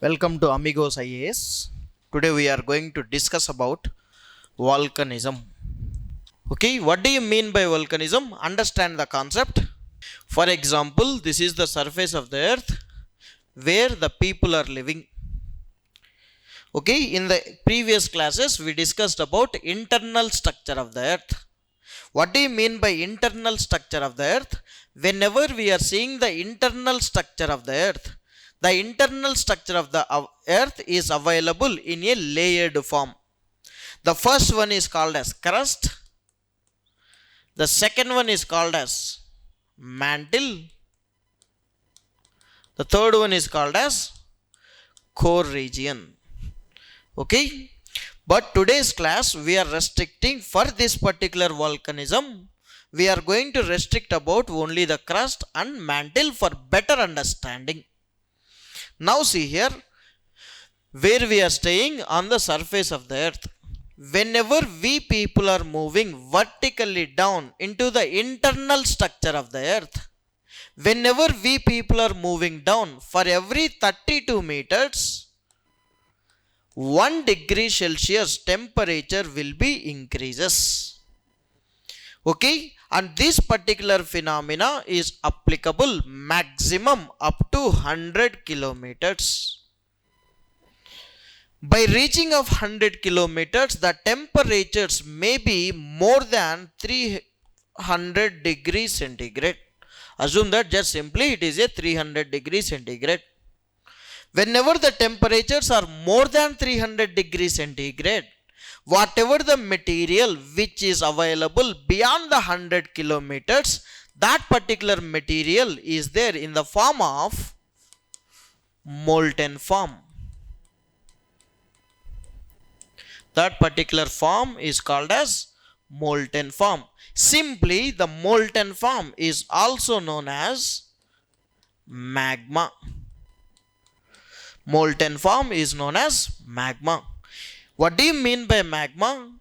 Welcome to Amigos IAS. Today we are going to discuss about volcanism. Okay, what do you mean by volcanism? Understand the concept. For example, this is the surface of the earth where the people are living. Okay, in the previous classes we discussed about internal structure of the earth. What do you mean by internal structure of the earth? Whenever we are seeing the internal structure of the earth, the internal structure of the earth is available in a layered form. The first one is called as crust. The second one is called as mantle. The third one is called as core region. Okay. But today's class we are restricting for this particular volcanism. We are going to restrict about only the crust and mantle for better understanding. Now see here, where we are staying on the surface of the earth. Whenever we people are moving vertically down into the internal structure of the earth, whenever we people are moving down, for every 32 meters, 1 degree Celsius temperature will be increases. Okay, and this particular phenomena is applicable maximum up to 100 kilometers. By reaching of 100 kilometers, the temperatures may be more than 300 degrees centigrade. Assume that just simply it is a 300 degrees centigrade. Whenever the temperatures are more than 300 degrees centigrade, whatever the material which is available beyond the 100 kilometers, that particular material is there in the form of molten form. That particular form is called as molten form. Simply, the molten form is also known as magma. Molten form is known as magma. What do you mean by magma?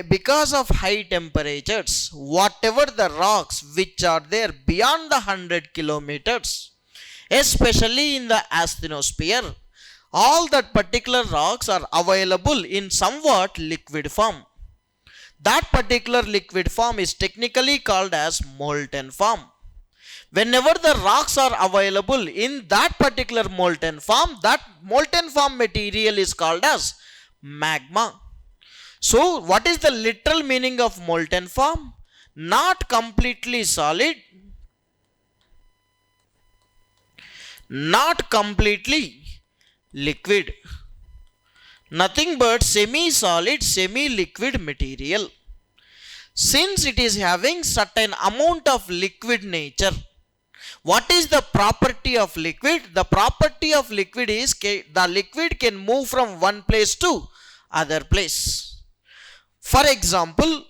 Because of high temperatures, whatever the rocks which are there beyond the 100 kilometers, especially in the asthenosphere, all that particular rocks are available in somewhat liquid form. That particular liquid form is technically called as molten form. Whenever the rocks are available in that particular molten form, that molten form material is called as magma. So, what is the literal meaning of molten form? Not completely solid, not completely liquid, nothing but semi-solid, semi-liquid material. Since it is having certain amount of liquid nature, what is the property of liquid? The property of liquid is the liquid can move from one place to other place. For example,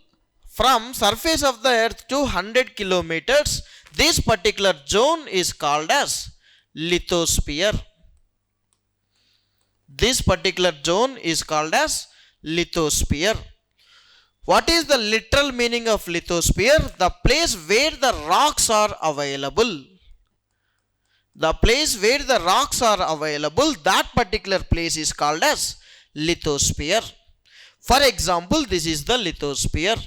from surface of the earth to 100 kilometers, this particular zone is called as lithosphere. This particular zone is called as lithosphere. What is the literal meaning of lithosphere? The place where the rocks are available. The place where the rocks are available, that particular place is called as lithosphere. For example, this is the lithosphere.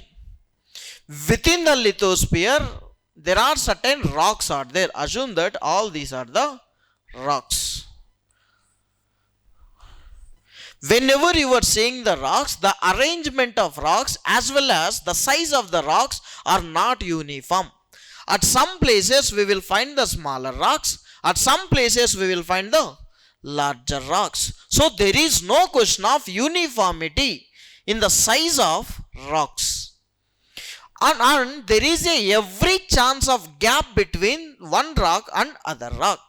Within the lithosphere, there are certain rocks are there. Assume that all these are the rocks. Whenever you are seeing the rocks, the arrangement of rocks as well as the size of the rocks are not uniform. At some places we will find the smaller rocks. At some places we will find the larger rocks. So there is no question of uniformity in the size of rocks. And there is every chance of gap between one rock and other rock.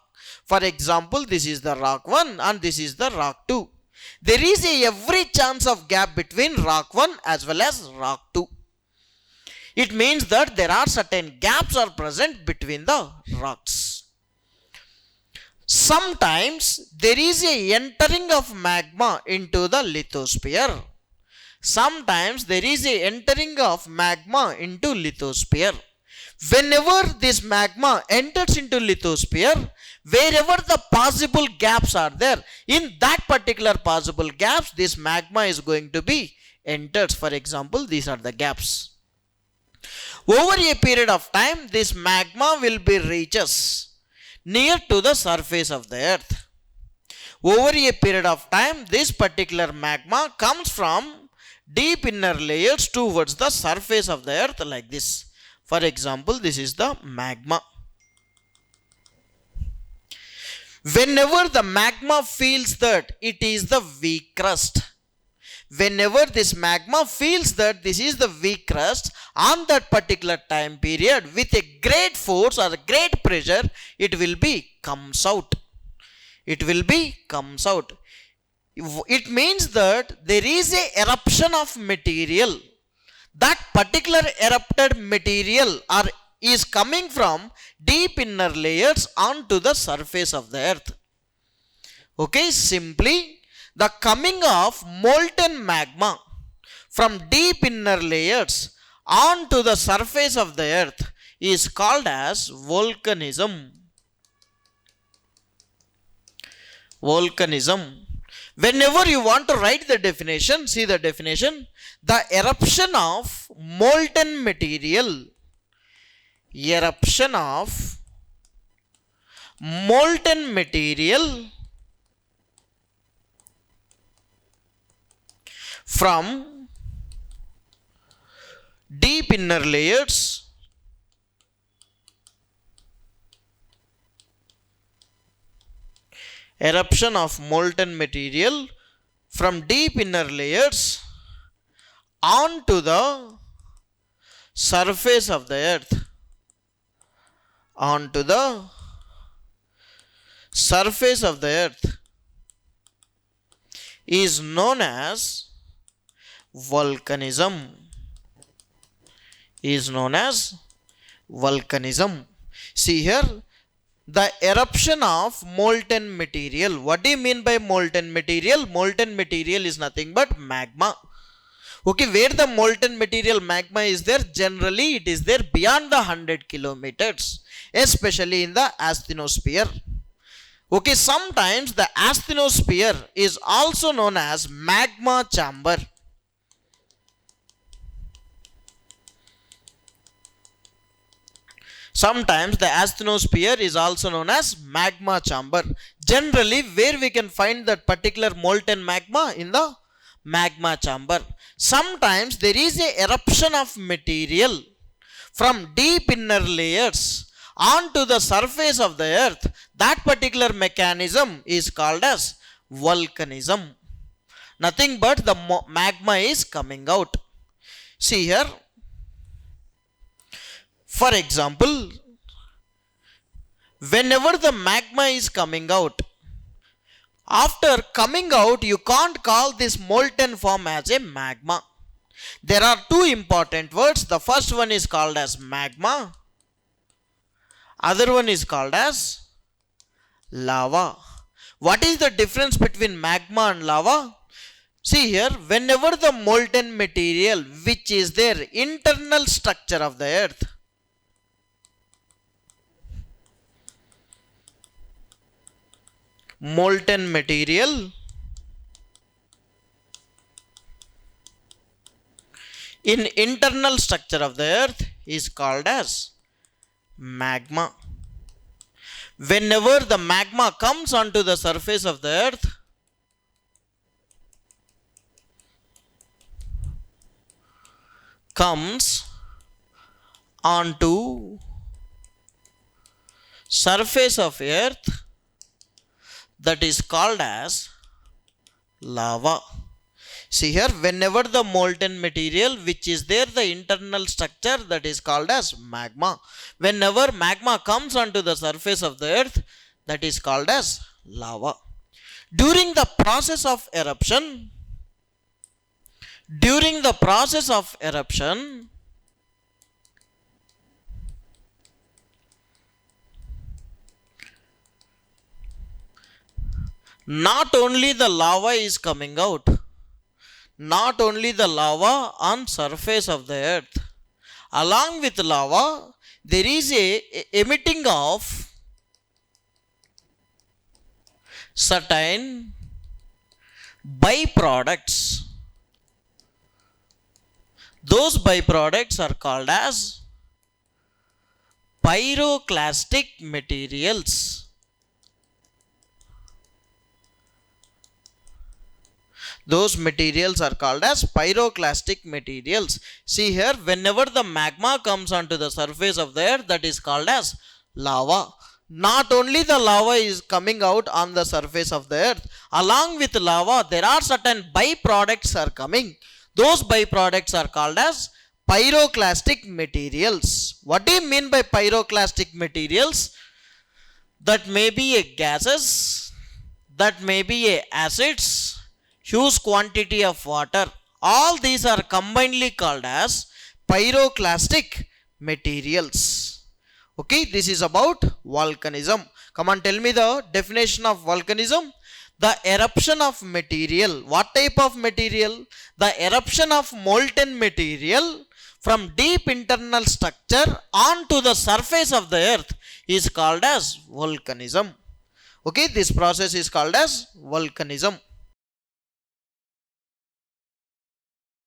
For example, this is the rock 1 and this is the rock 2. There is every chance of gap between rock 1 as well as rock 2. It means that there are certain gaps are present between the rocks. Sometimes there is a entering of magma into the lithosphere. Sometimes there is a entering of magma into lithosphere. Whenever this magma enters into lithosphere, Wherever the possible gaps are there, in that particular possible gaps, this magma is going to be entered. For example, these are the gaps. Over a period of time, this magma will be reaches near to the surface of the earth. Over a period of time, this particular magma comes from deep inner layers towards the surface of the earth like this. For example, this is the magma. Whenever the magma feels that it is the weak crust, whenever this magma feels that this is the weak crust, on that particular time period, with a great force or great pressure, it will be comes out. It will be comes out. It means that there is a eruption of material. That particular erupted material is coming from deep inner layers onto the surface of the earth. Okay, simply the coming of molten magma from deep inner layers onto the surface of the earth is called as volcanism. Volcanism. Whenever you want to write the definition, see the definition. The eruption of molten material. Eruption of molten material from deep inner layers eruption of molten material from deep inner layers onto the surface of the earth, onto the surface of the earth is known as volcanism. Is known as volcanism. See here, the eruption of molten material. What do you mean by molten material? Molten material is nothing but magma. Okay, where the molten material magma is there, generally it is there beyond the 100 kilometers, especially in the asthenosphere. Okay, sometimes the asthenosphere is also known as magma chamber. Sometimes the asthenosphere is also known as magma chamber. Generally, where we can find that particular molten magma? In the magma chamber. Sometimes there is a eruption of material from deep inner layers onto the surface of the earth. That particular mechanism is called as volcanism. Nothing but the magma is coming out. See here. For example, whenever the magma is coming out, after coming out, you can't call this molten form as a magma. There are two important words. The first one is called as magma. Other one is called as lava. What is the difference between magma and lava? See here, whenever the molten material, which is their internal structure of the earth, molten material in internal structure of the earth is called as magma. Whenever the magma comes onto the surface of the earth, comes onto surface of earth, that is called as lava. See here, whenever the molten material which is there, the internal structure, that is called as magma. Whenever magma comes onto the surface of the earth, that is called as lava. During the process of eruption, not only the lava is coming out, not only the lava on surface of the earth, along with lava there is a emitting of certain byproducts. Those byproducts are called as pyroclastic materials. Those materials are called as pyroclastic materials. See here, whenever the magma comes onto the surface of the earth, that is called as lava. Not only the lava is coming out on the surface of the earth, along with lava, there are certain byproducts are coming. Those byproducts are called as pyroclastic materials. What do you mean by pyroclastic materials? That may be a gases, that may be a acids, huge quantity of water. All these are combinedly called as pyroclastic materials. Okay, this is about volcanism. Come on, tell me the definition of volcanism. The eruption of material. What type of material? The eruption of molten material from deep internal structure onto the surface of the earth is called as volcanism. Okay, this process is called as volcanism.